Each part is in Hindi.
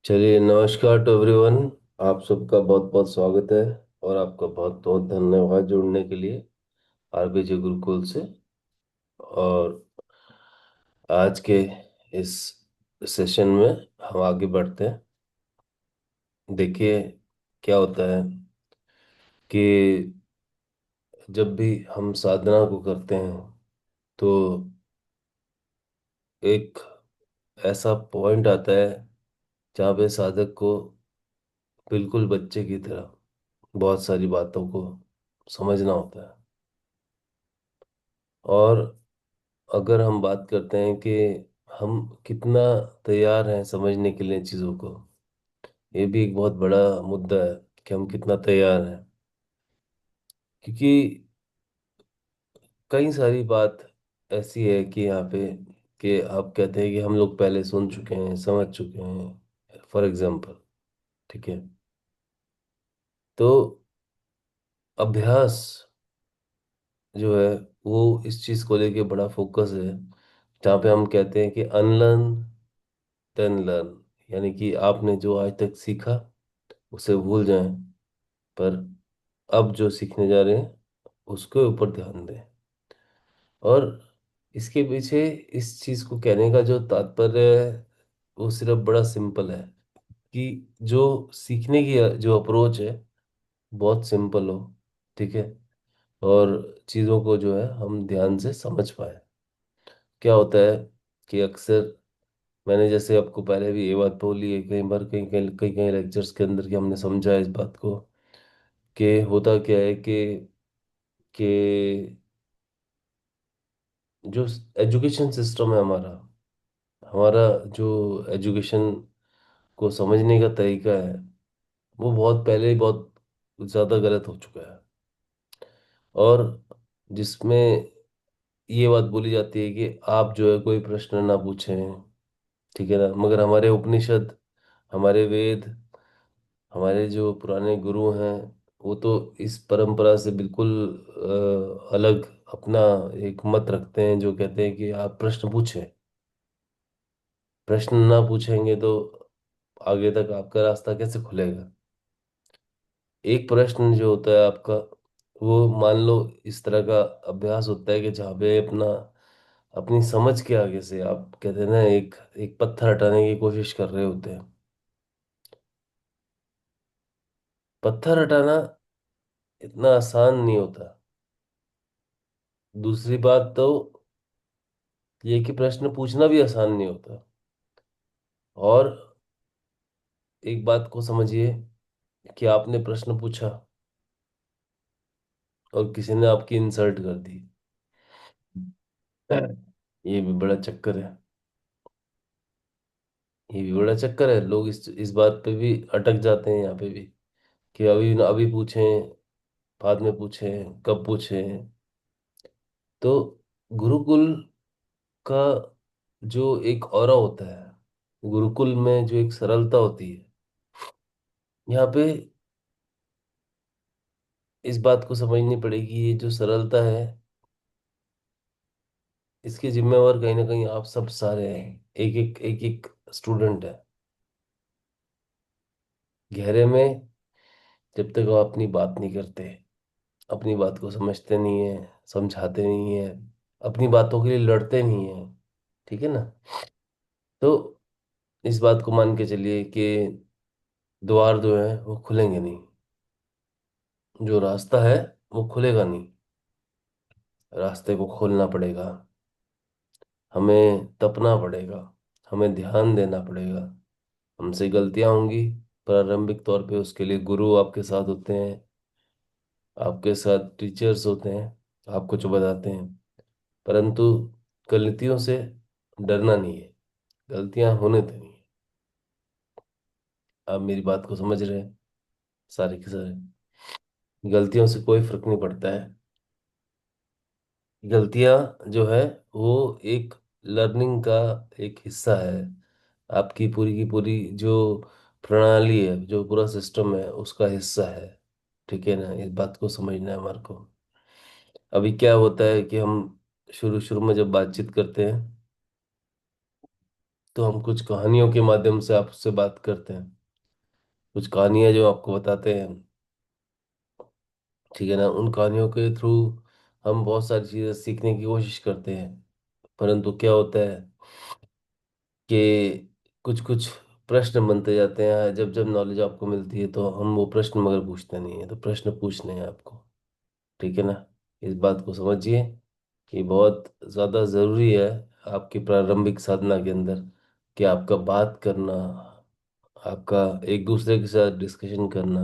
चलिए, नमस्कार टू एवरीवन। आप सबका बहुत बहुत स्वागत है और आपका बहुत बहुत धन्यवाद जुड़ने के लिए आरबीजे गुरुकुल से। और आज के इस सेशन में हम आगे बढ़ते हैं। देखिए, क्या होता है कि जब भी हम साधना को करते हैं तो एक ऐसा पॉइंट आता है जहाँ पे साधक को बिल्कुल बच्चे की तरह बहुत सारी बातों को समझना होता है। और अगर हम बात करते हैं कि हम कितना तैयार हैं समझने के लिए चीज़ों को, ये भी एक बहुत बड़ा मुद्दा है कि हम कितना तैयार हैं। क्योंकि कई सारी बात ऐसी है कि यहाँ पे कि आप कहते हैं कि हम लोग पहले सुन चुके हैं, समझ चुके हैं, फॉर एग्जाम्पल। ठीक है। तो अभ्यास जो है वो इस चीज़ को लेके बड़ा फोकस है, जहाँ पे हम कहते हैं कि अनलर्न देन लर्न। यानी कि आपने जो आज तक सीखा उसे भूल जाएं, पर अब जो सीखने जा रहे हैं उसके ऊपर ध्यान दें। और इसके पीछे इस चीज को कहने का जो तात्पर्य है वो सिर्फ बड़ा सिंपल है कि जो सीखने की जो अप्रोच है बहुत सिंपल हो। ठीक है। और चीज़ों को जो है हम ध्यान से समझ पाए। क्या होता है कि अक्सर मैंने जैसे आपको पहले भी ये बात बोली है कई बार, कई कई लेक्चर्स के अंदर, कि हमने समझा है इस बात को कि होता क्या है कि जो एजुकेशन सिस्टम है हमारा हमारा जो एजुकेशन को समझने का तरीका है वो बहुत पहले ही बहुत ज़्यादा गलत हो चुका है। और जिसमें ये बात बोली जाती है कि आप जो है कोई प्रश्न ना पूछें। ठीक है ना। मगर हमारे उपनिषद, हमारे वेद, हमारे जो पुराने गुरु हैं वो तो इस परंपरा से बिल्कुल अलग अपना एक मत रखते हैं, जो कहते हैं कि आप प्रश्न पूछें। प्रश्न ना पूछेंगे तो आगे तक आपका रास्ता कैसे खुलेगा। एक प्रश्न जो होता है आपका, वो मान लो इस तरह का अभ्यास होता है कि जहाँ पे अपना अपनी समझ के आगे से आप कहते हैं ना एक एक पत्थर हटाने की कोशिश कर रहे होते हैं। पत्थर हटाना इतना आसान नहीं होता। दूसरी बात तो ये कि प्रश्न पूछना भी आसान नहीं होता। और एक बात को समझिए कि आपने प्रश्न पूछा और किसी ने आपकी इंसल्ट कर दी। ये भी बड़ा चक्कर है। ये भी बड़ा चक्कर है। लोग इस बात पे भी अटक जाते हैं यहाँ पे भी, कि अभी अभी पूछें, बाद में पूछें, कब पूछें। तो गुरुकुल का जो एक ऑरा होता है, गुरुकुल में जो एक सरलता होती है, यहाँ पे इस बात को समझनी पड़ेगी। ये जो सरलता है इसके जिम्मेवार कहीं ना कहीं आप सब सारे हैं। एक एक स्टूडेंट है। गहरे में जब तक आप अपनी बात नहीं करते, अपनी बात को समझते नहीं है, समझाते नहीं है, अपनी बातों के लिए लड़ते नहीं है, ठीक है ना, तो इस बात को मान के चलिए कि द्वार जो है वो खुलेंगे नहीं। जो रास्ता है वो खुलेगा नहीं। रास्ते को खोलना पड़ेगा, हमें तपना पड़ेगा, हमें ध्यान देना पड़ेगा। हमसे गलतियां होंगी प्रारंभिक तौर पे, उसके लिए गुरु आपके साथ होते हैं, आपके साथ टीचर्स होते हैं, आपको जो बताते हैं। परंतु गलतियों से डरना नहीं है, गलतियां होने देनी है। आप मेरी बात को समझ रहे हैं सारे के सारे। गलतियों से कोई फर्क नहीं पड़ता है। गलतियां जो है वो एक लर्निंग का एक हिस्सा है। आपकी पूरी की पूरी जो प्रणाली है, जो पूरा सिस्टम है, उसका हिस्सा है। ठीक है ना। इस बात को समझना है हमारे को। अभी क्या होता है कि हम शुरू शुरू में जब बातचीत करते हैं तो हम कुछ कहानियों के माध्यम से आपसे बात करते हैं। कुछ कहानियां जो आपको बताते हैं, ठीक है ना, उन कहानियों के थ्रू हम बहुत सारी चीज़ें सीखने की कोशिश करते हैं। परंतु क्या होता है कि कुछ कुछ प्रश्न बनते जाते हैं। जब जब नॉलेज आपको मिलती है तो हम वो प्रश्न मगर पूछते नहीं है, तो प्रश्न पूछने हैं आपको, ठीक है ना। इस बात को समझिए कि बहुत ज़्यादा ज़रूरी है आपकी प्रारंभिक साधना के अंदर कि आपका बात करना, आपका एक दूसरे के साथ डिस्कशन करना,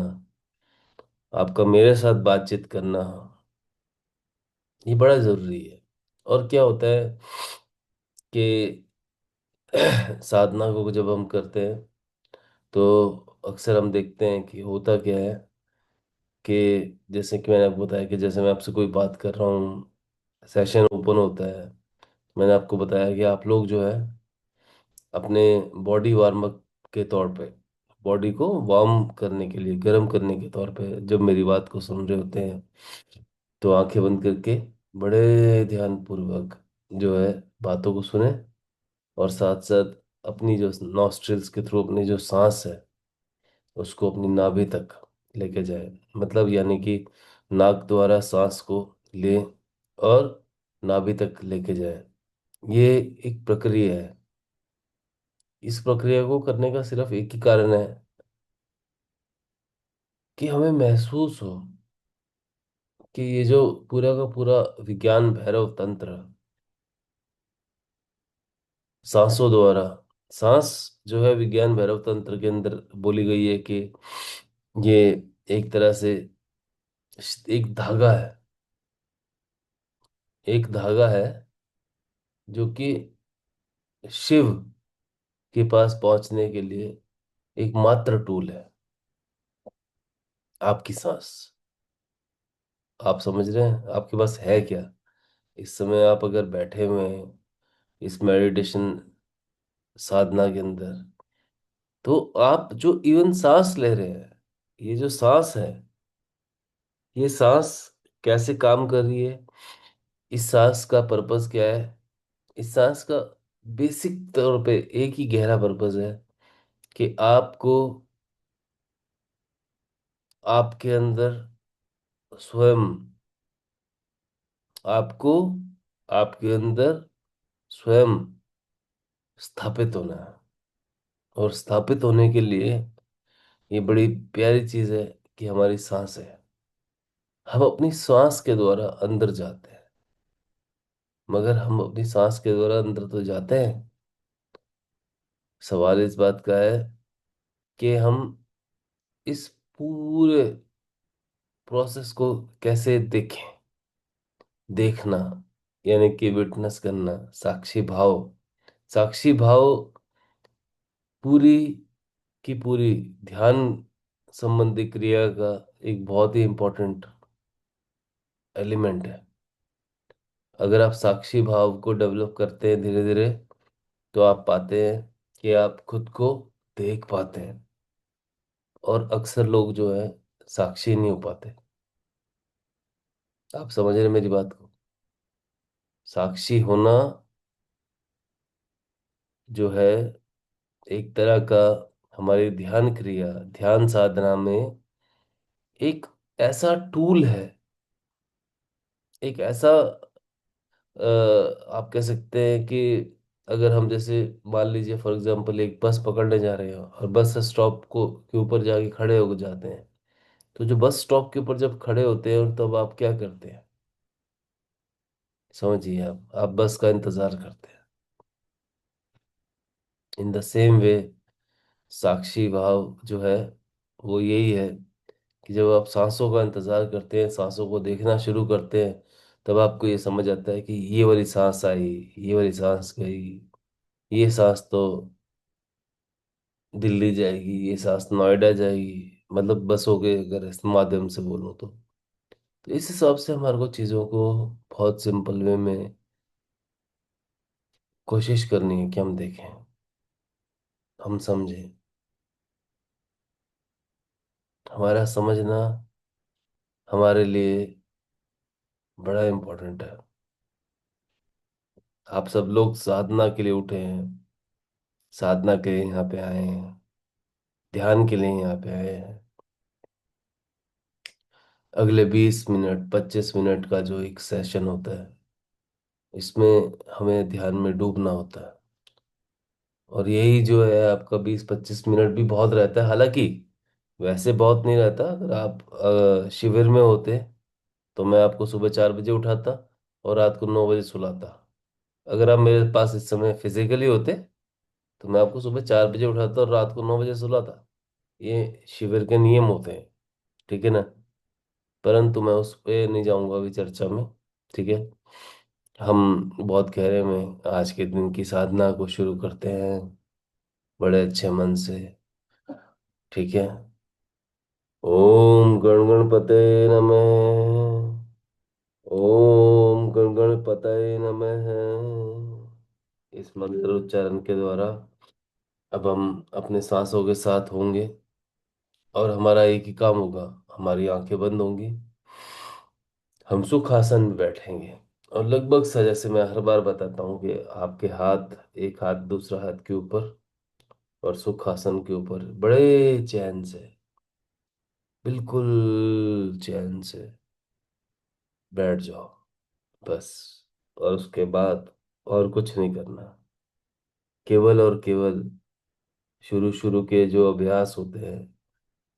आपका मेरे साथ बातचीत करना, ये बड़ा ज़रूरी है। और क्या होता है कि साधना को जब हम करते हैं तो अक्सर हम देखते हैं कि होता क्या है कि जैसे कि मैंने आपको बताया कि जैसे मैं आपसे कोई बात कर रहा हूँ, सेशन ओपन होता है। मैंने आपको बताया कि आप लोग जो है अपने बॉडी वार्म अप के तौर पे, बॉडी को वार्म करने के लिए, गर्म करने के तौर पे जब मेरी बात को सुन रहे होते हैं तो आंखें बंद करके बड़े ध्यान पूर्वक जो है बातों को सुने, और साथ साथ अपनी जो नॉस्ट्रिल्स के थ्रू अपनी जो सांस है उसको अपनी नाभि तक लेके जाए। मतलब यानी कि नाक द्वारा सांस को ले और नाभि तक लेके जाए। ये एक प्रक्रिया है। इस प्रक्रिया को करने का सिर्फ एक ही कारण है कि हमें महसूस हो कि ये जो पूरा का पूरा विज्ञान भैरव तंत्र सांसों द्वारा, सांस जो है विज्ञान भैरव तंत्र के अंदर बोली गई है कि ये एक तरह से एक धागा है, एक धागा है जो कि शिव के पास पहुंचने के लिए एकमात्र टूल है, आपकी सांस। आप समझ रहे हैं आपके पास है क्या? इस समय आप अगर बैठे हुए हैं इस मेडिटेशन साधना के अंदर, तो आप जो इवन सांस ले रहे हैं, ये जो सांस है, ये सांस कैसे काम कर रही है, इस सांस का पर्पस क्या है? इस सांस का बेसिक तौर पे एक ही गहरा पर्पस है कि आपको आपके अंदर स्वयं, आपको आपके अंदर स्वयं स्थापित होना है। और स्थापित होने के लिए ये बड़ी प्यारी चीज है कि हमारी सांस है। हम अपनी सांस के द्वारा अंदर जाते हैं, मगर हम अपनी सांस के द्वारा अंदर तो जाते हैं। सवाल इस बात का है कि हम इस पूरे प्रोसेस को कैसे देखें। देखना यानी कि विटनेस करना, साक्षी भाव। साक्षी भाव पूरी की पूरी ध्यान संबंधी क्रिया का एक बहुत ही इम्पोर्टेंट एलिमेंट है। अगर आप साक्षी भाव को डेवलप करते हैं धीरे धीरे, तो आप पाते हैं कि आप खुद को देख पाते हैं। और अक्सर लोग जो है साक्षी नहीं हो पाते। आप समझ रहे हैं मेरी बात को? साक्षी होना जो है एक तरह का हमारी ध्यान क्रिया, ध्यान साधना में एक ऐसा टूल है, एक ऐसा आप कह सकते हैं कि अगर हम जैसे मान लीजिए फॉर एग्जांपल एक बस पकड़ने जा रहे हो और बस स्टॉप को के ऊपर जाके खड़े हो जाते हैं, तो जो बस स्टॉप के ऊपर जब खड़े होते हैं तब आप क्या करते हैं? समझिए, आप बस का इंतजार करते हैं। इन द सेम वे साक्षी भाव जो है वो यही है कि जब आप सांसों का इंतजार करते हैं, सांसों को देखना शुरू करते हैं, तब आपको ये समझ आता है कि ये वाली सांस आई, ये वाली सांस गई, ये सांस तो दिल्ली जाएगी, ये सांस नोएडा जाएगी, मतलब बसों के अगर इस माध्यम से बोलूँ तो इस हिसाब से हमारे को चीज़ों को बहुत सिंपल वे में कोशिश करनी है कि हम देखें, हम समझें। हमारा समझना हमारे लिए बड़ा इम्पोर्टेंट है। आप सब लोग साधना के लिए उठे हैं, साधना के लिए यहाँ पे आए हैं, ध्यान के लिए यहाँ पे आए हैं। अगले 20 मिनट 25 मिनट का जो एक सेशन होता है, इसमें हमें ध्यान में डूबना होता है। और यही जो है आपका 20 25 मिनट भी बहुत रहता है, हालांकि वैसे बहुत नहीं रहता। अगर आप शिविर में होते तो मैं आपको सुबह 4 बजे उठाता और रात को 9 बजे सुलाता। अगर आप मेरे पास इस समय फिजिकली होते तो मैं आपको सुबह 4 बजे उठाता और रात को 9 बजे सुलाता। ये शिविर के नियम होते हैं, ठीक है ना। परंतु मैं उस पे नहीं जाऊंगा अभी चर्चा में, ठीक है। हम बहुत गहरे में आज के दिन की साधना को शुरू करते हैं, बड़े अच्छे मन से, ठीक है। ओम गण गणपते नमः। ओम गण गणपतये नमः। इस मंत्र उच्चारण के द्वारा अब हम अपने सांसों के साथ होंगे और हमारा एक ही काम होगा। हमारी आंखें बंद होंगी, हम सुख आसन में बैठेंगे। और लगभग सा जैसे मैं हर बार बताता हूँ कि आपके हाथ, एक हाथ दूसरा हाथ के ऊपर और सुख आसन के ऊपर बड़े चैन से, बिल्कुल चैन से बैठ जाओ, बस। और उसके बाद और कुछ नहीं करना, केवल और केवल शुरू शुरू के जो अभ्यास होते हैं,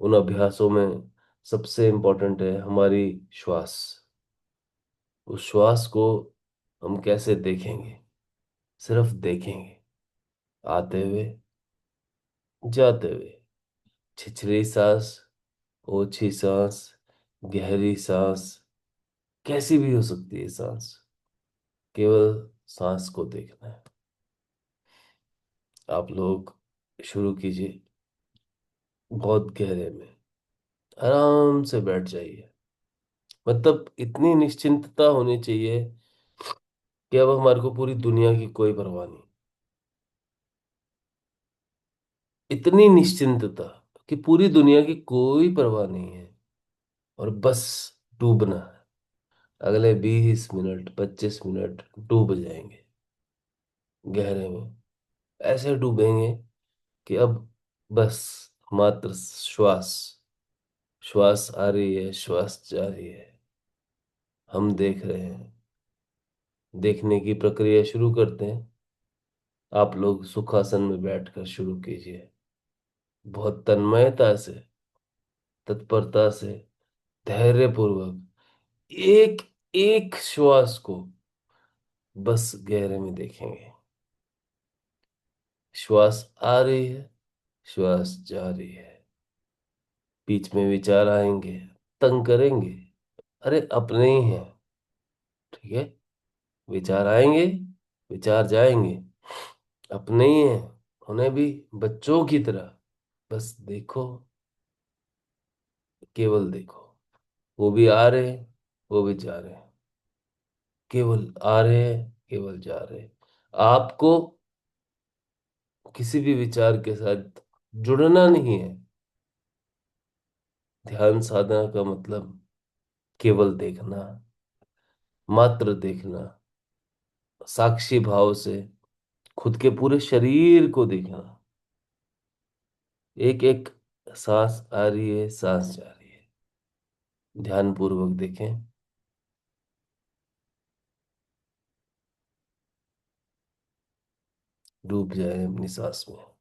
उन अभ्यासों में सबसे इम्पोर्टेंट है हमारी श्वास। उस श्वास को हम कैसे देखेंगे, सिर्फ देखेंगे, आते हुए, जाते हुए, छिछली सांस, ओछी सांस, गहरी सांस, कैसी भी हो सकती है सांस, केवल सांस को देखना है। आप लोग शुरू कीजिए, बहुत गहरे में आराम से बैठ जाइए। मतलब इतनी निश्चिंतता होनी चाहिए कि अब हमारे को पूरी दुनिया की कोई परवाह नहीं। इतनी निश्चिंतता कि पूरी दुनिया की कोई परवाह नहीं है, और बस डूबना है। अगले 20 मिनट 25 मिनट डूब जाएंगे गहरे में, ऐसे डूबेंगे कि अब बस मात्र श्वास, श्वास आ रही है, श्वास जा रही है, हम देख रहे हैं। देखने की प्रक्रिया शुरू करते हैं। आप लोग सुखासन में बैठकर शुरू कीजिए, बहुत तन्मयता से, तत्परता से, धैर्य पूर्वक एक एक श्वास को बस गहरे में देखेंगे। श्वास आ रही है, श्वास जा रही है, बीच में विचार आएंगे, तंग करेंगे, अरे अपने ही हैं, ठीक है। विचार आएंगे, विचार जाएंगे, अपने ही हैं, उन्हें भी बच्चों की तरह बस देखो, केवल देखो। वो भी आ रहे हैं, वो भी जा रहे हैं, केवल आ रहे हैं, केवल जा रहे हैं। आपको किसी भी विचार के साथ जुड़ना नहीं है। ध्यान साधना का मतलब केवल देखना, मात्र देखना, साक्षी भाव से खुद के पूरे शरीर को देखना। एक एक सांस आ रही है, सांस जा रही है, ध्यान पूर्वक देखें। डूब जाए अपनी सांस में।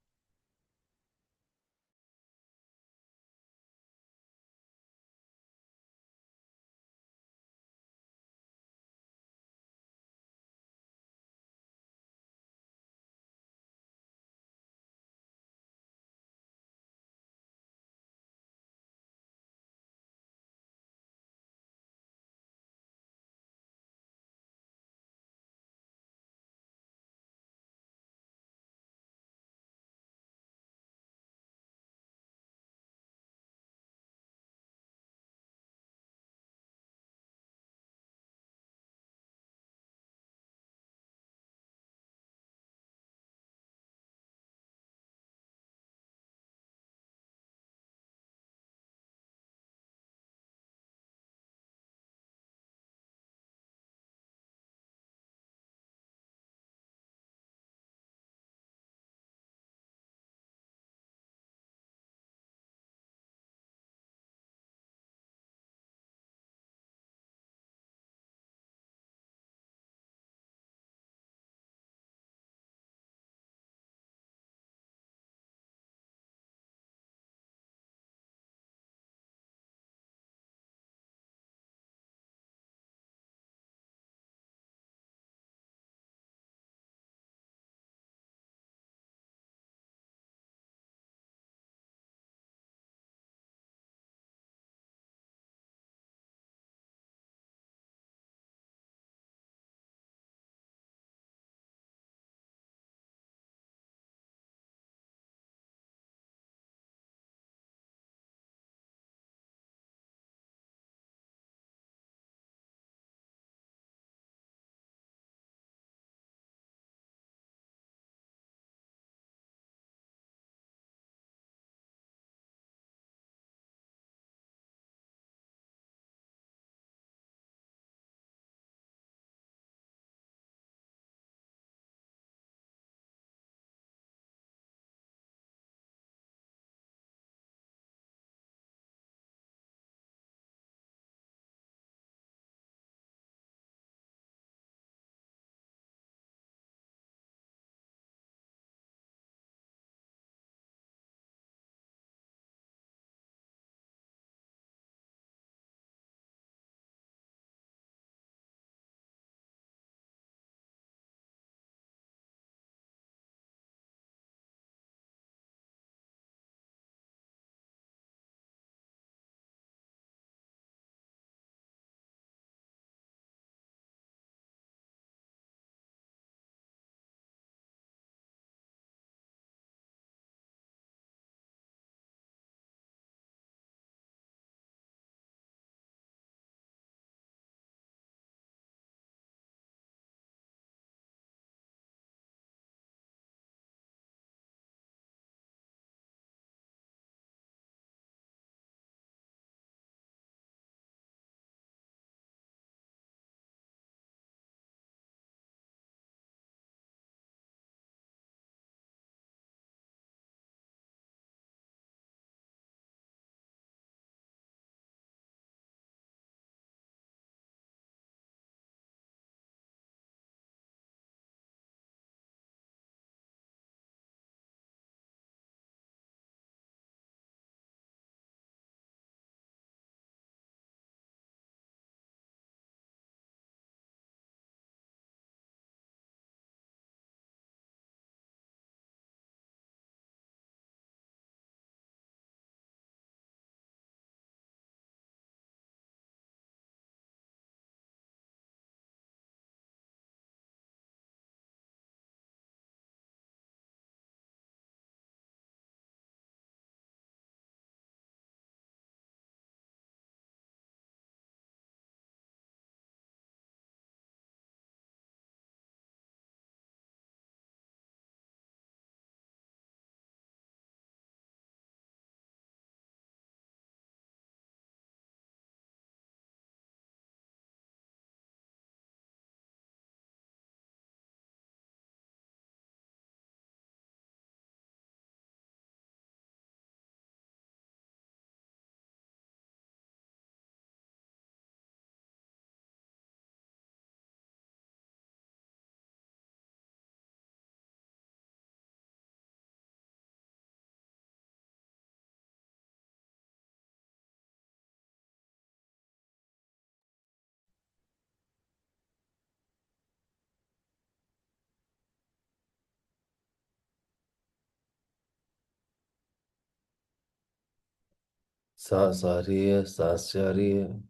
सांस आ रही है, सांस जा रही है।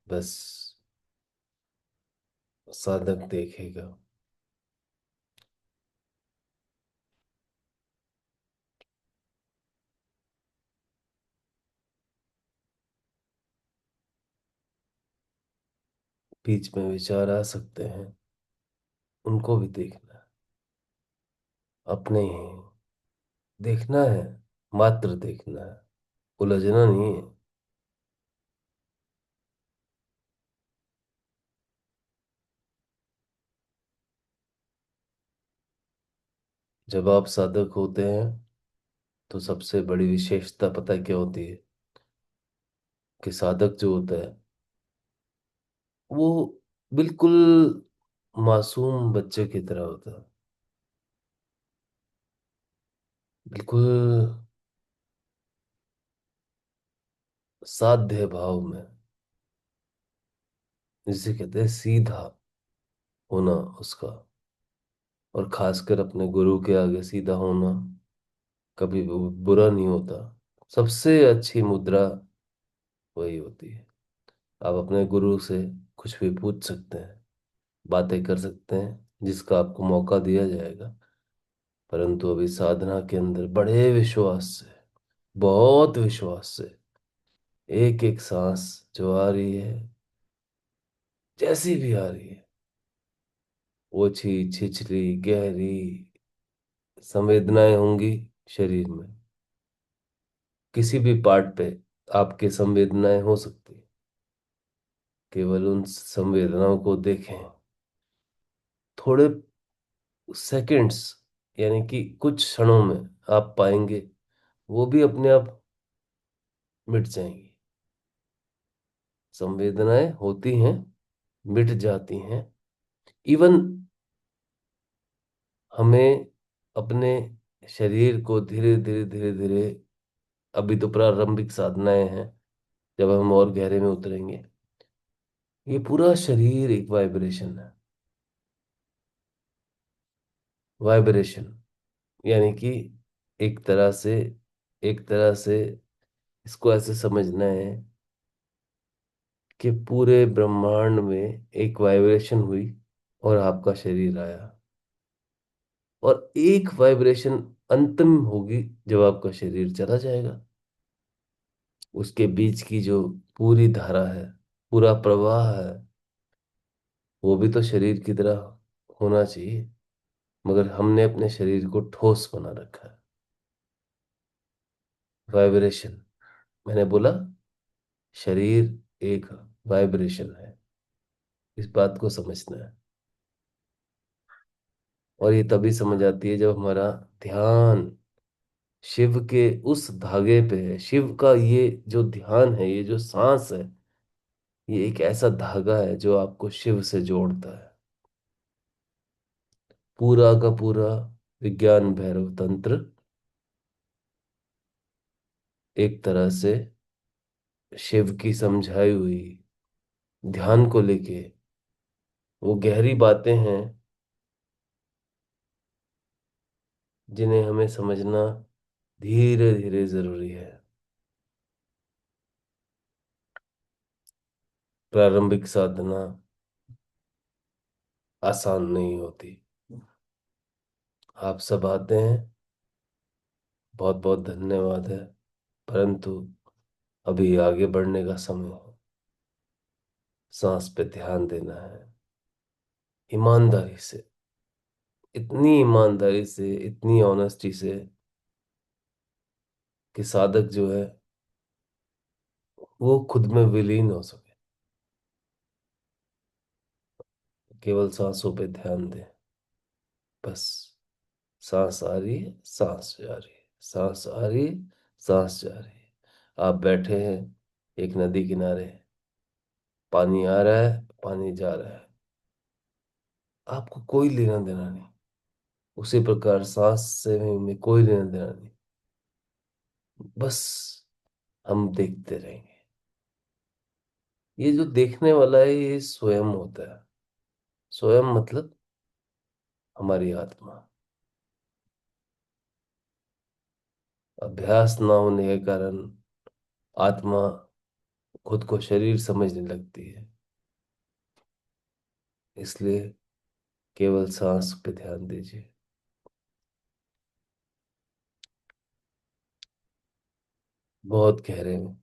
बस साधक देखेगा। बीच में विचार आ सकते हैं, उनको भी देखना है। अपने ही देखना है, मात्र देखना है, उलझना नहीं है। जब आप साधक होते हैं तो सबसे बड़ी विशेषता पता है क्या होती है? कि साधक जो होता है वो बिल्कुल मासूम बच्चे की तरह होता है। बिल्कुल साध्य भाव में, जिसे कहते हैं सीधा होना उसका। और खासकर अपने गुरु के आगे सीधा होना कभी भी बुरा नहीं होता। सबसे अच्छी मुद्रा वही होती है। आप अपने गुरु से कुछ भी पूछ सकते हैं, बातें कर सकते हैं, जिसका आपको मौका दिया जाएगा। परंतु अभी साधना के अंदर बड़े विश्वास से, बहुत विश्वास से, एक एक सांस जो आ रही है, जैसी भी आ रही है, ओछी छिछली गहरी संवेदनाएं होंगी शरीर में। किसी भी पार्ट पे आपके संवेदनाएं हो सकती है। केवल उन संवेदनाओं को देखें। थोड़े सेकंड्स, यानी कि कुछ क्षणों में आप पाएंगे वो भी अपने आप मिट जाएंगी। संवेदनाएं होती हैं, मिट जाती हैं। इवन हमें अपने शरीर को धीरे धीरे धीरे धीरे, अभी तो प्रारंभिक साधनाएं हैं, जब हम और गहरे में उतरेंगे, ये पूरा शरीर एक वाइब्रेशन है। वाइब्रेशन यानी कि एक तरह से, एक तरह से इसको ऐसे समझना है कि पूरे ब्रह्मांड में एक वाइब्रेशन हुई और आपका शरीर आया। और एक वाइब्रेशन अंतिम होगी जब आपका शरीर चला जाएगा। उसके बीच की जो पूरी धारा है, पूरा प्रवाह है, वो भी तो शरीर की तरह होना चाहिए। मगर हमने अपने शरीर को ठोस बना रखा है। वाइब्रेशन, मैंने बोला शरीर एक वाइब्रेशन है। इस बात को समझना है। और ये तभी समझ आती है जब हमारा ध्यान शिव के उस धागे पे है। शिव का ये जो ध्यान है, ये जो सांस है, ये एक ऐसा धागा है जो आपको शिव से जोड़ता है। पूरा का पूरा विज्ञान भैरव तंत्र एक तरह से शिव की समझाई हुई ध्यान को लेके, वो गहरी बातें हैं जिन्हें हमें समझना धीरे धीरे जरूरी है। प्रारंभिक साधना आसान नहीं होती। आप सब आते हैं, बहुत बहुत धन्यवाद है। परंतु अभी आगे बढ़ने का समय है। सांस पे ध्यान देना है, ईमानदारी से, इतनी ईमानदारी से, इतनी ऑनेस्टी से कि साधक जो है वो खुद में विलीन हो सके। केवल सांसों पे ध्यान दें। बस सांस आ रही है, सांस जा रही है, सांस आ रही है, सांस जा रही है। आप बैठे हैं एक नदी किनारे, पानी आ रहा है, पानी जा रहा है, आपको कोई लेना देना नहीं। उसी प्रकार सांस से में कोई लेना देना नहीं। बस हम देखते रहेंगे। ये जो देखने वाला है ये स्वयं होता है। स्वयं मतलब हमारी आत्मा। अभ्यास ना होने के कारण आत्मा खुद को शरीर समझने लगती है। इसलिए केवल सांस पे ध्यान दीजिए। बहुत गहरे में।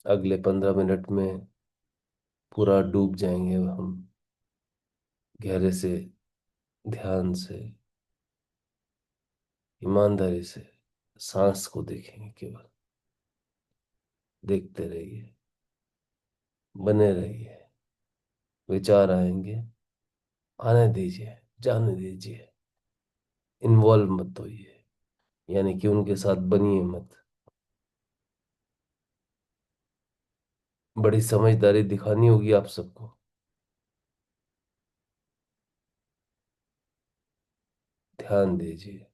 अगले 15 मिनट में पूरा डूब जाएंगे हम, गहरे से, ध्यान से, ईमानदारी से सांस को देखेंगे केवल। देखते रहिए, बने रहिए। विचार आएंगे, आने दीजिए, जाने दीजिए। इन्वॉल्व मत होइए, यानी कि उनके साथ बनिए मत। बड़ी समझदारी दिखानी होगी आप सबको। ध्यान दीजिए।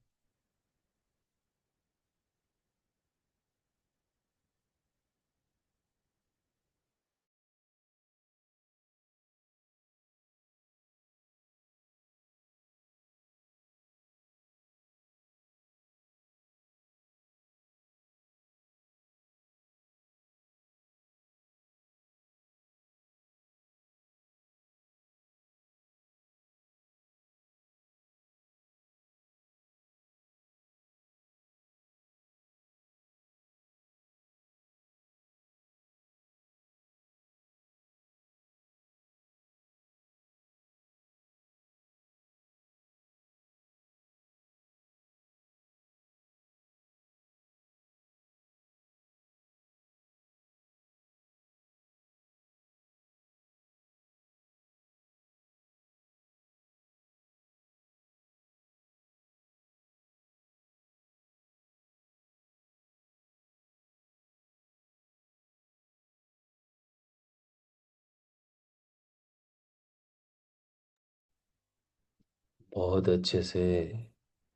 बहुत अच्छे से,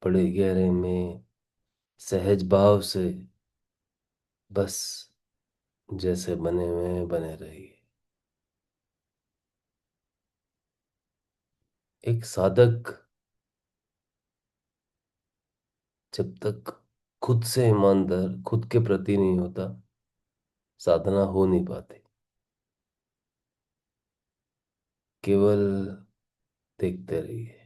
बड़े गहरे में, सहज भाव से, बस जैसे बने हुए हैं बने रहिए। एक साधक जब तक खुद से ईमानदार, खुद के प्रति नहीं होता, साधना हो नहीं पाती। केवल देखते रहिए।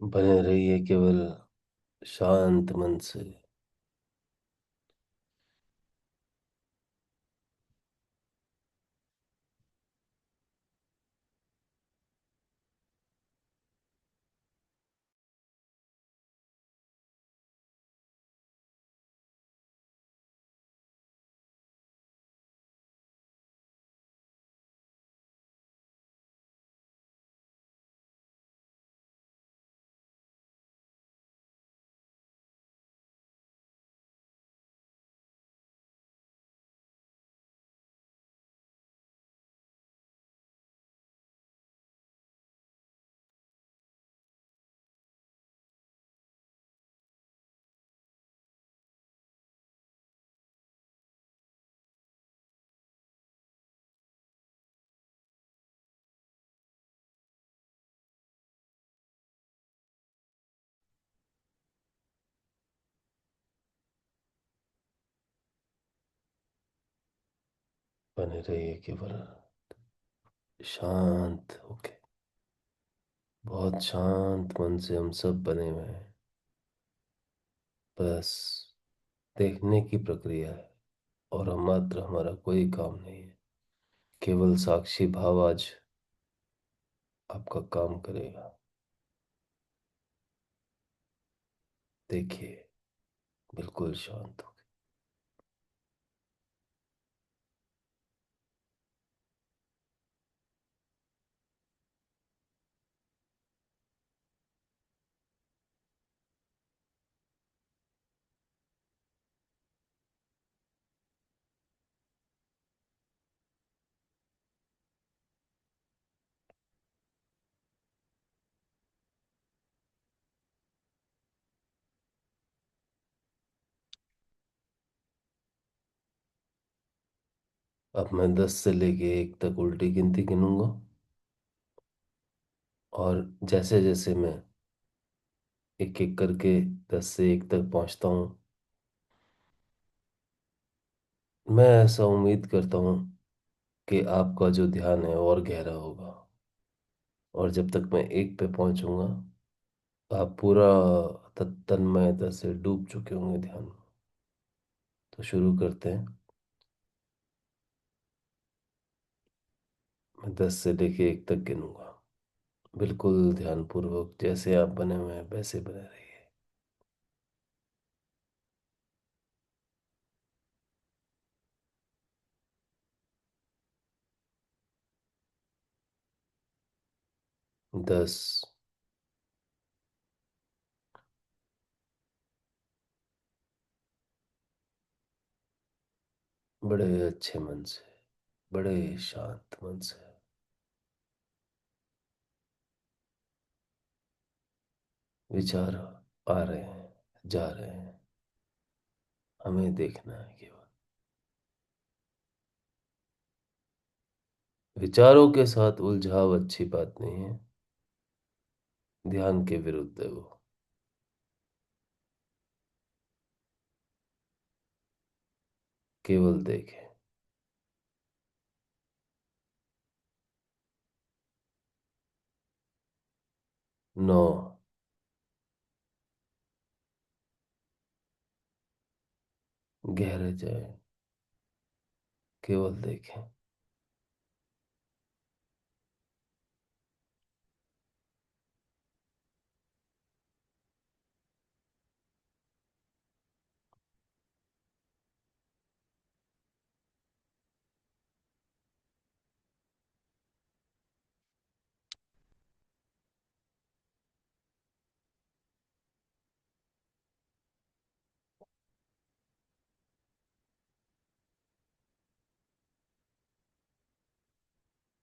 बने रहिए केवल शांत मन से। बने रहिए केवल शांत होके। बहुत शांत मन से हम सब बने हुए हैं। बस देखने की प्रक्रिया है, और हम मात्र, हमारा कोई काम नहीं है। केवल साक्षी भाव आज आपका काम करेगा। देखिए, बिल्कुल शांत हो। अब मैं 10 से लेके 1 तक उल्टी गिनती गिनूंगा, और जैसे जैसे मैं एक एक करके 10 से 1 तक पहुंचता हूँ, मैं ऐसा उम्मीद करता हूँ कि आपका जो ध्यान है और गहरा होगा। और जब तक मैं 1 पे पहुंचूंगा, आप पूरा तन्मयता से डूब चुके होंगे ध्यान में। तो शुरू करते हैं। मैं 10 से लेके 1 तक गिनूंगा। बिल्कुल ध्यानपूर्वक, जैसे आप बने हुए हैं वैसे बने रहिए। 10। बड़े अच्छे मन से, बड़े शांत मन से। विचार आ रहे हैं, जा रहे हैं, हमें देखना है केवल। विचारों के साथ उलझाव अच्छी बात नहीं है। ध्यान के विरुद्ध है वो। केवल देखें। 9। गहरे जाए, केवल देखें।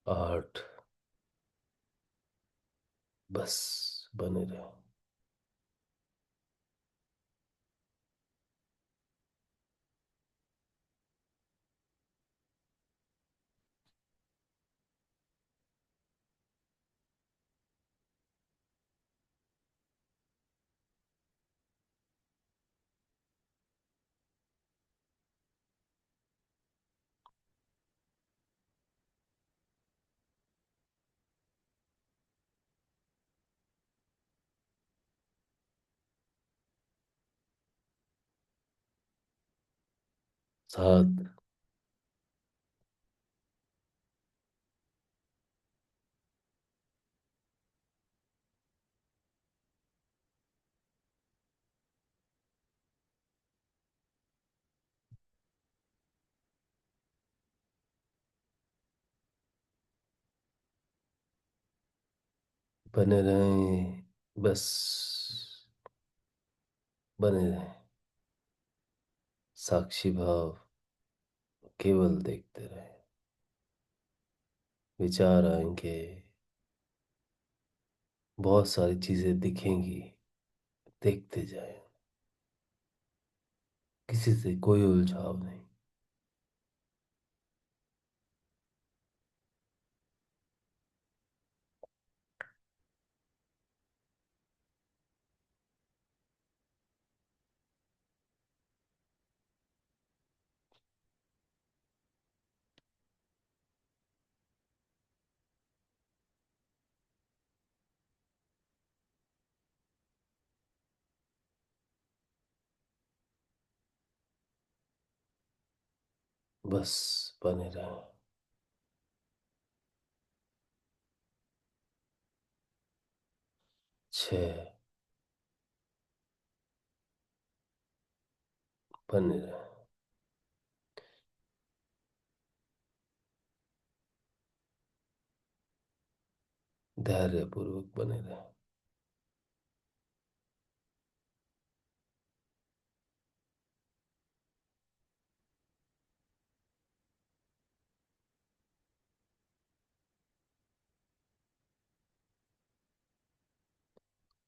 8। बस बने रहे। सात। बने रहें, बस बने रहें। साक्षी भाव, केवल देखते रहें। विचार आएंगे, बहुत सारी चीजें दिखेंगी, देखते जाएं। किसी से कोई उलझाव नहीं। बस बने रहें। 6 बने रहें। धैर्य पूर्वक बने रहें।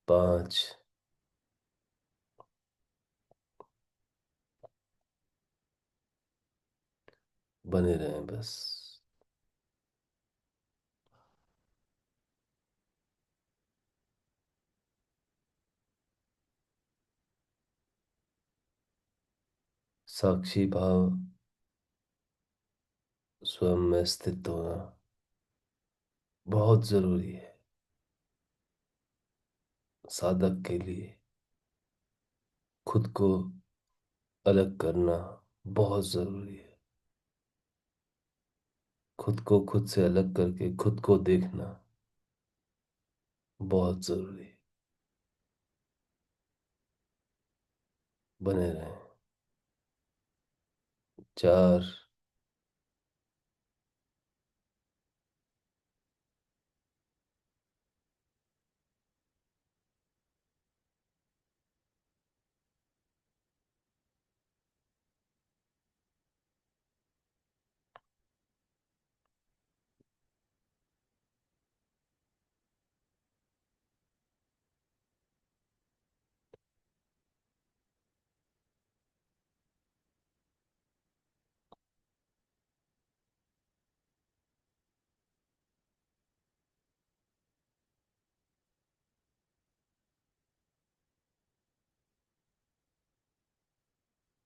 5 बने रहें बस। साक्षी भाव, स्वयं में स्थित होना बहुत जरूरी है साधक के लिए। खुद को अलग करना बहुत जरूरी है। खुद को खुद से अलग करके खुद को देखना बहुत जरूरी है। बने रहें। 4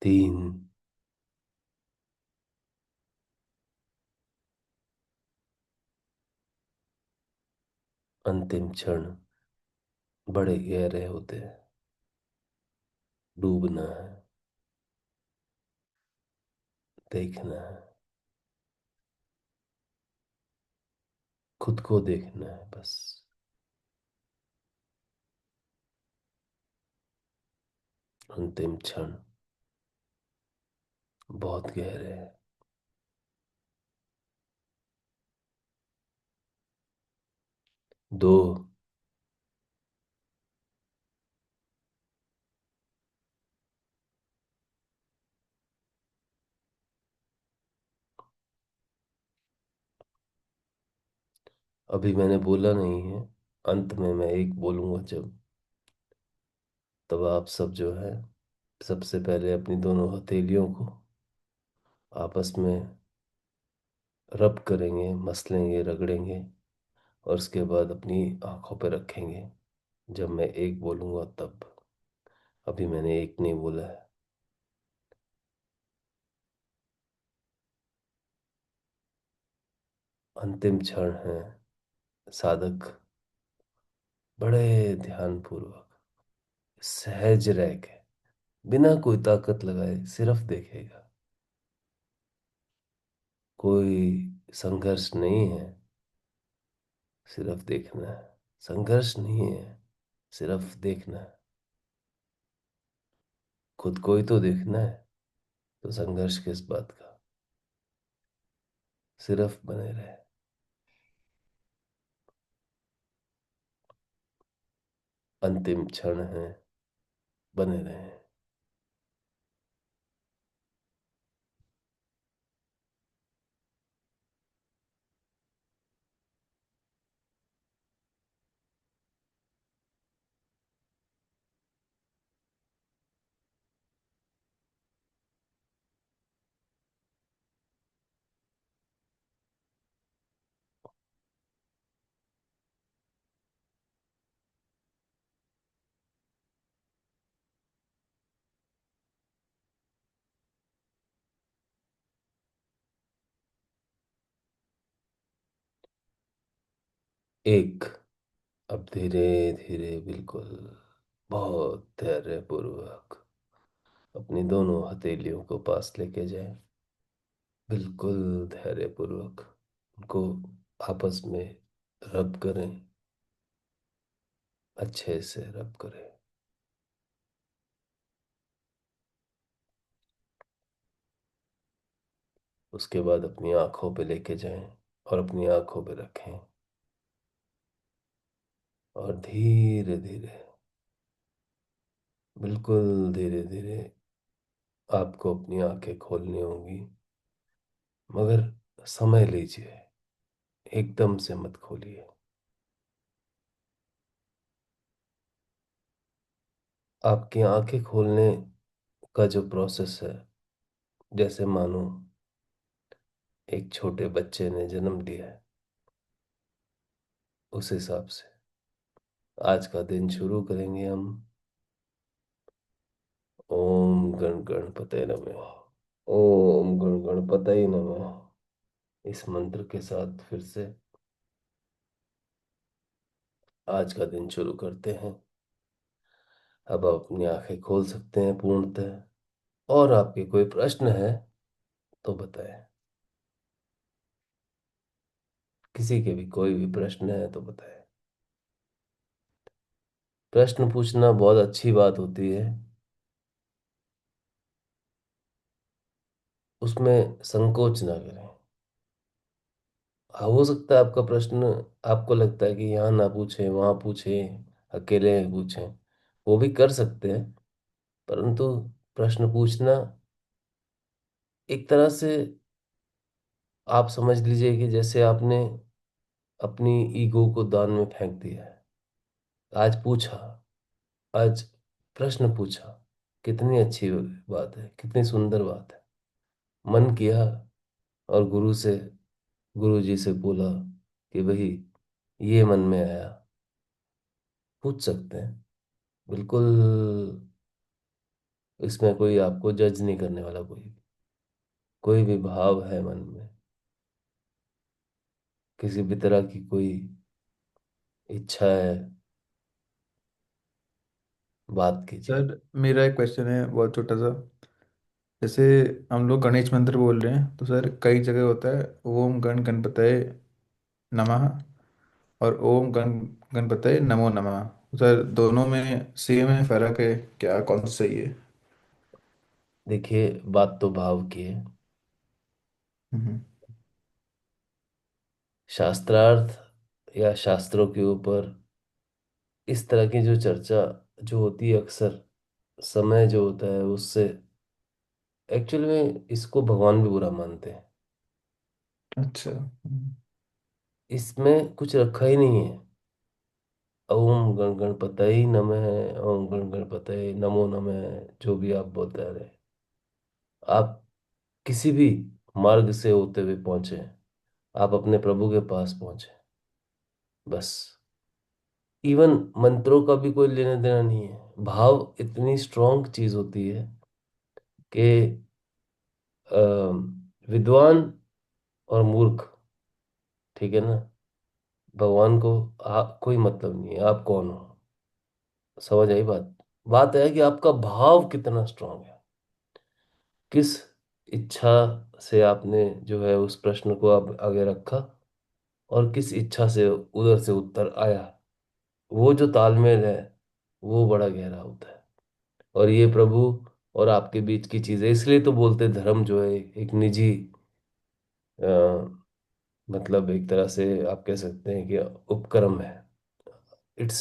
3 अंतिम क्षण बड़े गहरे होते हैं। डूबना है, देखना है, खुद को देखना है बस। अंतिम क्षण बहुत गहरे हैं। 2 अभी मैंने बोला नहीं है। अंत में मैं एक बोलूंगा जब, तब आप सब जो है सबसे पहले अपनी दोनों हथेलियों को आपस में रब करेंगे, मसलेंगे, रगड़ेंगे, और उसके बाद अपनी आंखों पे रखेंगे जब मैं एक बोलूंगा तब। अभी मैंने एक नहीं बोला है। अंतिम क्षण है। साधक बड़े ध्यान पूर्वक सहज रह के बिना कोई ताकत लगाए सिर्फ देखेगा। कोई संघर्ष नहीं है, सिर्फ देखना है। संघर्ष नहीं है, सिर्फ देखना है। खुद को ही तो देखना है, तो संघर्ष किस बात का। सिर्फ बने रहे। अंतिम क्षण है, बने रहे। 1 अब धीरे धीरे बिल्कुल बहुत धैर्य पूर्वक अपनी दोनों हथेलियों को पास लेके जाए। बिल्कुल धैर्यपूर्वक उनको आपस में रब करें, अच्छे से रब करें। उसके बाद अपनी आंखों पे लेके जाएं और अपनी आंखों पे रखें, और धीरे धीरे, बिल्कुल धीरे धीरे आपको अपनी आंखें खोलनी होंगी। मगर समय लीजिए, एकदम से मत खोलिए। आपकी आंखें खोलने का जो प्रोसेस है, जैसे मानो एक छोटे बच्चे ने जन्म लिया है, उस हिसाब से आज का दिन शुरू करेंगे हम। ओम गण गणपते नमः। ओम गण गणपतये नमः। इस मंत्र के साथ फिर से आज का दिन शुरू करते हैं। अब आप अपनी आंखें खोल सकते हैं पूर्णतः। और आपके कोई प्रश्न है तो बताएं। किसी के भी कोई भी प्रश्न है तो बताएं। प्रश्न पूछना बहुत अच्छी बात होती है। उसमें संकोच ना करें। हाँ, हो सकता है आपका प्रश्न, आपको लगता है कि यहाँ ना पूछें, वहाँ पूछें, अकेले पूछें, वो भी कर सकते हैं। परंतु प्रश्न पूछना एक तरह से आप समझ लीजिए कि जैसे आपने अपनी ईगो को दान में फेंक दिया है। आज पूछा, आज प्रश्न पूछा, कितनी अच्छी बात है, कितनी सुंदर बात है। मन किया और गुरु जी से बोला कि भाई ये मन में आया। पूछ सकते हैं, बिल्कुल। इसमें कोई आपको जज नहीं करने वाला, कोई भी भाव है मन में, किसी भी तरह की कोई इच्छा है, बात कीजिए। सर मेरा एक क्वेश्चन है बहुत छोटा सा। जैसे हम लोग गणेश मंत्र बोल रहे हैं तो सर कई जगह होता है ओम गण गणपतये नमः और ओम गण गणपतये नमो नमः। सर दोनों में सेम है, फर्क है क्या, कौन सा सही है? देखिए, बात तो भाव की है। हम्म। शास्त्रार्थ या शास्त्रों के ऊपर इस तरह की जो चर्चा जो होती है, अक्सर समय जो होता है उससे एक्चुअल में इसको भगवान भी बुरा मानते हैं। अच्छा। इसमें कुछ रखा ही नहीं है। ओम गण गणपतये नमः, ओम गण गणपतये नमो नमः, जो भी आप बोलते रहे, आप किसी भी मार्ग से होते हुए पहुंचे, आप अपने प्रभु के पास पहुंचे, बस। इवन मंत्रों का भी कोई लेना देना नहीं है। भाव इतनी स्ट्रांग चीज होती है कि अ, विद्वान और मूर्ख, ठीक है ना, भगवान को कोई मतलब नहीं है आप कौन हो। समझ आई बात? बात है कि आपका भाव कितना स्ट्रांग है, किस इच्छा से आपने जो है उस प्रश्न को आप आगे रखा, और किस इच्छा से उधर से उत्तर आया। वो जो तालमेल है, वो बड़ा गहरा होता है। और ये प्रभु और आपके बीच की चीज है। इसलिए तो बोलते धर्म जो है एक निजी, अ, मतलब एक तरह से आप कह सकते हैं कि उपक्रम है। इट्स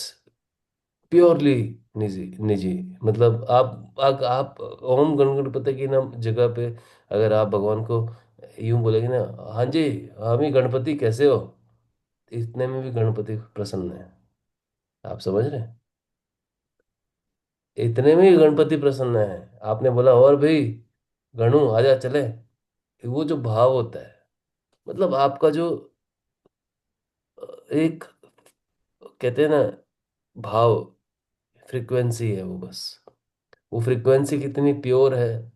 प्योरली निजी। निजी मतलब आप ओम गण गणपति की नाम जगह पे अगर आप भगवान को यूं बोलेंगे ना, हाँ जी, हम ही गणपति कैसे हो, इतने में भी गणपति प्रसन्न है। आप समझ रहे हैं? इतने में ही गणपति प्रसन्न है। आपने बोला और भाई गणू आजा चले, वो जो भाव होता है, मतलब आपका जो एक कहते हैं ना भाव, फ्रीक्वेंसी है वो, बस। वो फ्रीक्वेंसी कितनी प्योर है,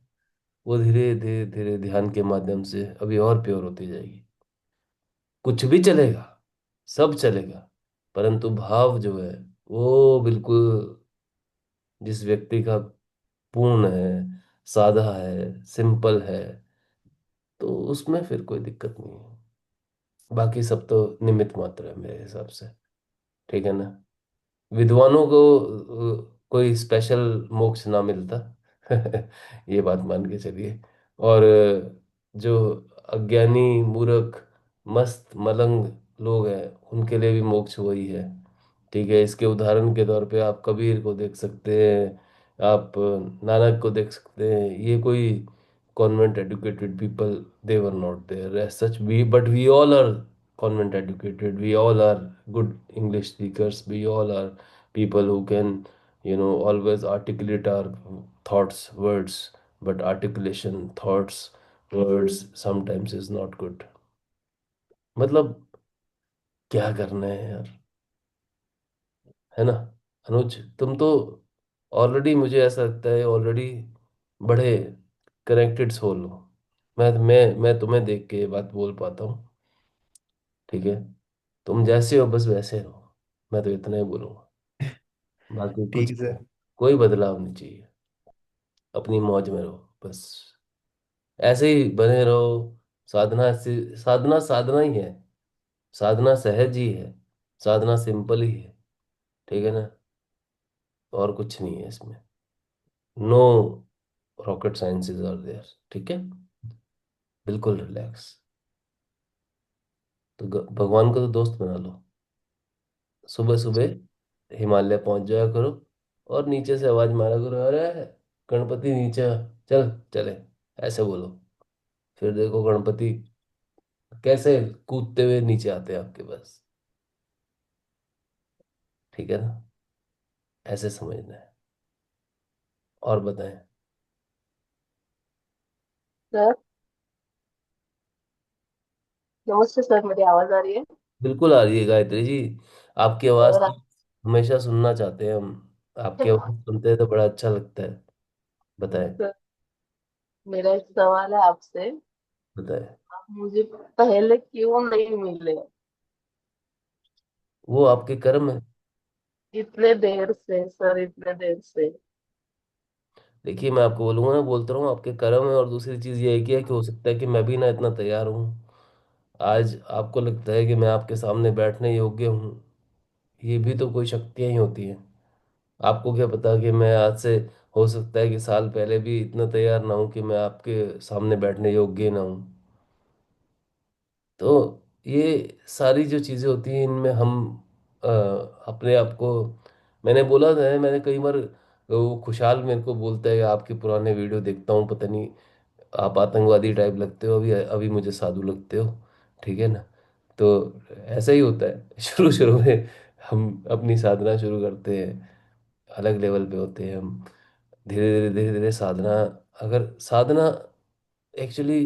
वो धीरे धीरे धीरे ध्यान के माध्यम से अभी और प्योर होती जाएगी। कुछ भी चलेगा, सब चलेगा, परंतु भाव जो है वो बिल्कुल जिस व्यक्ति का पूर्ण है, सादा है, सिंपल है, तो उसमें फिर कोई दिक्कत नहीं है। बाकी सब तो निमित्त मात्र है मेरे हिसाब से। ठीक है ना। विद्वानों को कोई स्पेशल मोक्ष ना मिलता। ये बात मान के चलिए। और जो अज्ञानी मूर्ख मस्त मलंग लोग हैं, उनके लिए भी मोक्ष वही है। ठीक है। इसके उदाहरण के तौर पे आप कबीर को देख सकते हैं, आप नानक को देख सकते हैं। ये कोई convent educated people, they were not there as such, we but we all are convent educated, we all are good English speakers, we all are people who can, always articulate our thoughts, words. But articulation, thoughts, words sometimes is not good। मतलब क्या करना है यार, है ना। अनुज, तुम तो ऑलरेडी, मुझे ऐसा लगता है ऑलरेडी बड़े कनेक्टेड सोल हो। मैं तुम्हें देख के ये बात बोल पाता हूँ। ठीक है। तुम जैसे हो बस वैसे रहो, मैं तो इतना ही बोलूंगा। बाकी ठीक कुछ है नहीं। सर। कोई बदलाव नहीं चाहिए। अपनी मौज में रहो बस। ऐसे ही बने रहो। साधना से, साधना साधना ही है। साधना सहज ही है। साधना सिंपल ही है। ठीक है ना। और कुछ नहीं है इसमें। No rocket sciences are there. ठीक है। बिल्कुल रिलैक्स। तो भगवान को तो दोस्त बना लो। सुबह सुबह हिमालय पहुंच जाया करो, और नीचे से आवाज मारा करो, अरे गणपति नीचे आ, चल चले, ऐसे बोलो। फिर देखो गणपति कैसे कूदते हुए नीचे आते हैं आपके पास। ठीक है ना। ऐसे समझना है। और बताएं। सर, नमस्ते सर, मेरी आवाज आ रही है? बिल्कुल आ रही है गायत्री जी। आपकी आवाज और तो हमेशा सुनना चाहते हैं हम। आपकी आवाज सुनते हैं तो बड़ा अच्छा लगता है। बताएं। सर, मेरा एक सवाल है आपसे। बताएं। आप मुझे पहले क्यों नहीं मिले? वो आपके कर्म है। इतने देर से सर, इतने देर से। देखिए, मैं आपको बोलूंगा ना, बोलता रहूँ आपके कर्म है। और दूसरी चीज ये है कि हो सकता है कि मैं भी ना इतना तैयार हूँ। आज आपको लगता है कि मैं आपके सामने बैठने योग्य हूँ। ये भी तो कोई शक्तियां ही होती हैं। आपको क्या पता कि मैं आज से, हो सकता है कि साल पहले भी इतना तैयार ना हूं कि मैं आपके सामने बैठने योग्य ना हूं। तो ये सारी जो चीज़ें होती हैं, इनमें हम अ, अपने आप को, मैंने बोला था, मैंने कई बार, वो खुशहाल मेरे को बोलता है कि आपके पुराने वीडियो देखता हूँ, पता नहीं आप आतंकवादी टाइप लगते हो, अभी अभी मुझे साधु लगते हो। ठीक है ना। तो ऐसा ही होता है। शुरू शुरू में हम अपनी साधना शुरू करते हैं, अलग लेवल पे होते हैं हम। धीरे धीरे साधना, अगर साधना एक्चुअली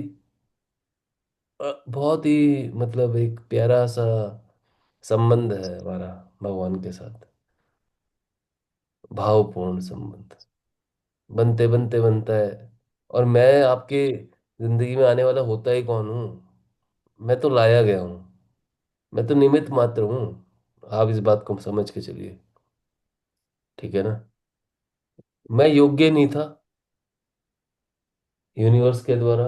बहुत ही मतलब एक प्यारा सा संबंध है हमारा भगवान के साथ। भावपूर्ण संबंध बनते बनते बनता है। और मैं आपके जिंदगी में आने वाला होता ही कौन हूँ? मैं तो लाया गया हूँ। मैं तो निमित्त मात्र हूँ। आप इस बात को समझ के चलिए। ठीक है ना। मैं योग्य नहीं था। यूनिवर्स के द्वारा,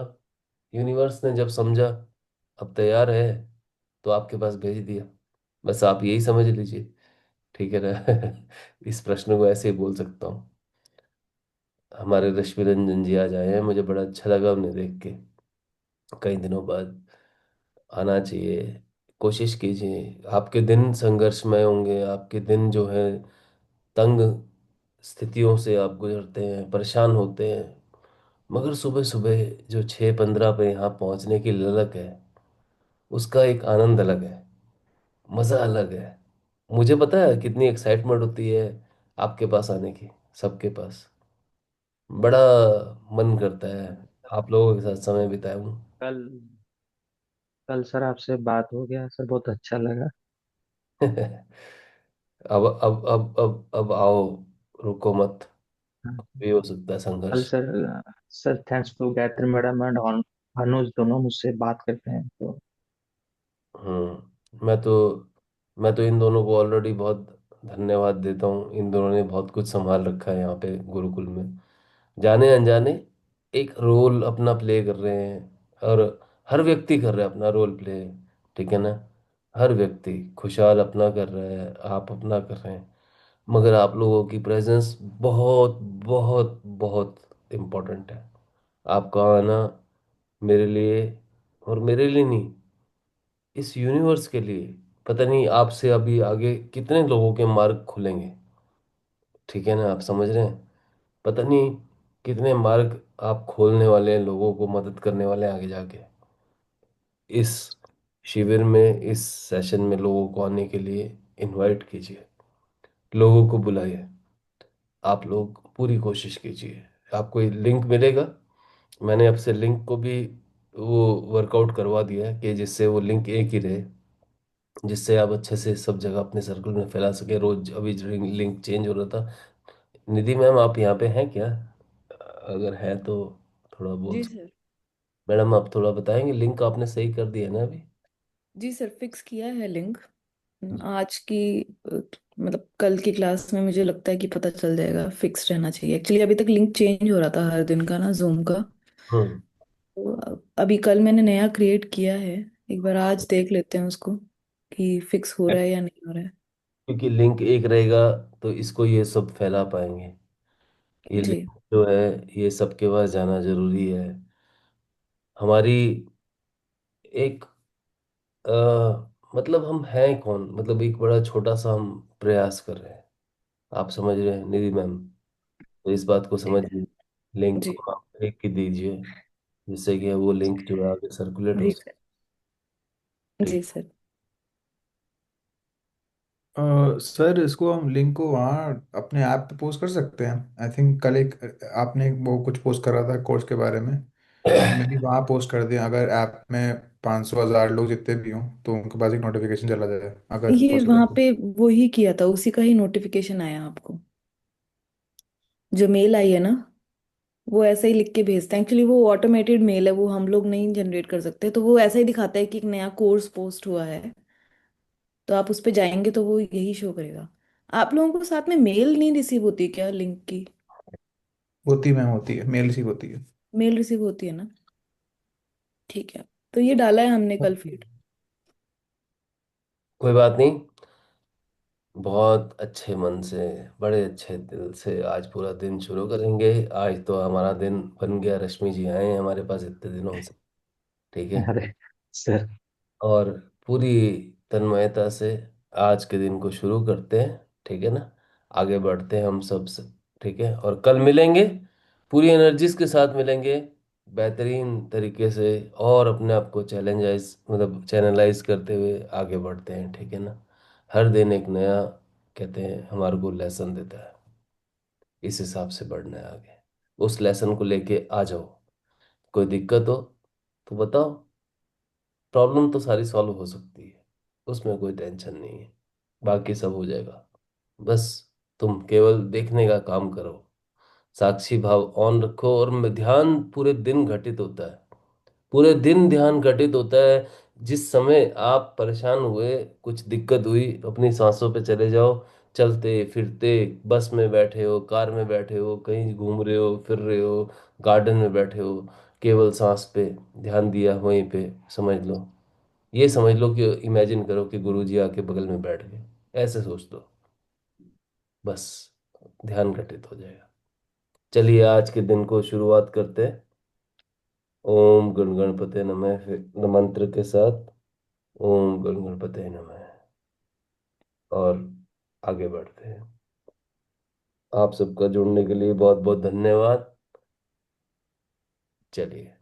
यूनिवर्स ने जब समझा अब तैयार है, तो आपके पास भेज दिया। बस आप यही समझ लीजिए। ठीक है ना। इस प्रश्न को ऐसे ही बोल सकता हूँ। हमारे रश्मि रंजन जी आज आए हैं, मुझे बड़ा अच्छा लगा उन्हें देख के। कई दिनों बाद आना चाहिए। कोशिश कीजिए। आपके दिन संघर्षमय होंगे, आपके दिन जो है तंग स्थितियों से आप गुजरते हैं, परेशान होते हैं। मगर सुबह सुबह जो 6:15 पे यहाँ पहुँचने की ललक है, उसका एक आनंद अलग है, मज़ा अलग है। मुझे पता है कितनी एक्साइटमेंट होती है आपके पास आने की, सबके पास। बड़ा मन करता है आप लोगों के साथ समय बिताऊं। कल कल सर आपसे बात हो गया सर, बहुत अच्छा लगा। अब आओ, रुको मत। हाँ, भी हो सकता है कल संघर्ष। Sir thanks to Gayatri madam and Anuj, दोनों मुझसे बात करते हैं तो। मैं तो इन दोनों को ऑलरेडी बहुत धन्यवाद देता हूँ। इन दोनों ने बहुत कुछ संभाल रखा है यहाँ पे गुरुकुल में। जाने अनजाने एक रोल अपना प्ले कर रहे हैं। और हर व्यक्ति कर रहा है अपना रोल प्ले, ठीक है ना। हर व्यक्ति खुशहाल अपना कर रहा है, आप अपना कर रहे हैं, मगर आप लोगों की प्रेजेंस बहुत बहुत बहुत इम्पोर्टेंट है। आपका आना मेरे लिए, और मेरे लिए नहीं, इस यूनिवर्स के लिए, पता नहीं आपसे अभी आगे कितने लोगों के मार्ग खुलेंगे, ठीक है ना, आप समझ रहे हैं। पता नहीं कितने मार्ग आप खोलने वाले हैं, लोगों को मदद करने वाले हैं आगे जाके। इस शिविर में, इस सेशन में लोगों को आने के लिए इनवाइट कीजिए, लोगों को बुलाइए। आप लोग पूरी कोशिश कीजिए। आपको ये लिंक मिलेगा, मैंने आपसे लिंक को भी वो वर्कआउट करवा दिया है कि जिससे वो लिंक एक ही रहे, जिससे आप अच्छे से सब जगह अपने सर्कल में फैला सके। रोज अभी लिंक चेंज हो रहा था। निधि मैम आप यहाँ पे हैं क्या? अगर है तो थोड़ा बोल जी सकते। सर। मैडम आप थोड़ा बताएंगे, लिंक आपने सही कर दिया ना अभी? जी सर, फिक्स किया है लिंक। आज की मतलब कल की क्लास में मुझे लगता है कि पता चल जाएगा। फिक्स रहना चाहिए एक्चुअली। अभी तक लिंक चेंज हो रहा था हर दिन का ना, जूम का। हम्म। तो अभी कल मैंने नया क्रिएट किया है। एक बार आज देख लेते हैं उसको कि फिक्स हो रहा है या नहीं हो रहा है। क्योंकि लिंक एक रहेगा तो इसको ये सब फैला पाएंगे। ये जी। लिंक जो है ये सबके पास जाना जरूरी है। हमारी एक मतलब हम हैं कौन, मतलब एक बड़ा छोटा सा हम प्रयास कर रहे हैं। आप समझ रहे हैं निधि मैम? तो इस बात को जी समझिए। लिंक जी। को आप एक की दीजिए, जिससे कि वो लिंक जो है आगे सर्कुलेट हो जी सके। सर। ठीक। जी सर। सर इसको हम लिंक को वहाँ अपने ऐप पे पोस्ट कर सकते हैं। आई थिंक कल एक आपने वो कुछ पोस्ट करा था कोर्स के बारे में। मैं भी वहाँ पोस्ट कर दिया, अगर ऐप में 500 1000 लोग जितने भी हों तो उनके पास एक नोटिफिकेशन चला जाए, अगर ये पॉसिबल वहां हो। पे वो ही किया था, उसी का ही नोटिफिकेशन आया आपको। जो मेल आई है ना, वो ऐसा ही लिख के भेजता है। एक्चुअली वो ऑटोमेटेड मेल है, वो हम लोग नहीं जनरेट कर सकते। तो वो ऐसा ही दिखाता है कि एक नया कोर्स पोस्ट हुआ है। तो आप उस पर जाएंगे तो वो यही शो करेगा। आप लोगों को साथ में मेल नहीं रिसीव होती क्या लिंक की? होती मैम, होती है, मेल रिसीव होती है। मेल रिसीव होती है ना? ठीक है। तो ये डाला है हमने कल फीड। कोई बात नहीं। बहुत अच्छे मन से, बड़े अच्छे दिल से आज पूरा दिन शुरू करेंगे। आज तो हमारा दिन बन गया, रश्मि जी आए हैं हमारे पास इतने दिनों से, ठीक है। अरे सर। और पूरी तन्मयता से आज के दिन को शुरू करते हैं, ठीक है ना। आगे बढ़ते हैं हम सब से, ठीक है। और कल मिलेंगे, पूरी एनर्जीज के साथ मिलेंगे, बेहतरीन तरीके से, और अपने आप को चैलेंजाइज मतलब चैनलाइज करते हुए आगे बढ़ते हैं, ठीक है ना। हर दिन एक नया, कहते हैं, हमारे को लेसन देता है। इस हिसाब से बढ़ना है आगे। उस लेसन को लेके आ जाओ। कोई दिक्कत हो तो बताओ, प्रॉब्लम तो सारी सॉल्व हो सकती है, उसमें कोई टेंशन नहीं है। बाकी सब हो जाएगा। बस तुम केवल देखने का काम करो, साक्षी भाव ऑन रखो, और ध्यान पूरे दिन घटित होता है। पूरे दिन ध्यान घटित होता है। जिस समय आप परेशान हुए, कुछ दिक्कत हुई, अपनी सांसों पे चले जाओ। चलते फिरते, बस में बैठे हो, कार में बैठे हो, कहीं घूम रहे हो, फिर रहे हो, गार्डन में बैठे हो, केवल सांस पे ध्यान दिया, वहीं पे समझ लो। ये समझ लो कि इमेजिन करो कि गुरुजी आके बगल में बैठ गए, ऐसे सोच लो। बस ध्यान घटित हो जाएगा। चलिए आज के दिन को शुरुआत करते हैं। ओम गण गणपते नमः, मंत्र के साथ। ओम गण गणपते नमः। और आगे बढ़ते हैं। आप सबका जुड़ने के लिए बहुत बहुत धन्यवाद। चलिए।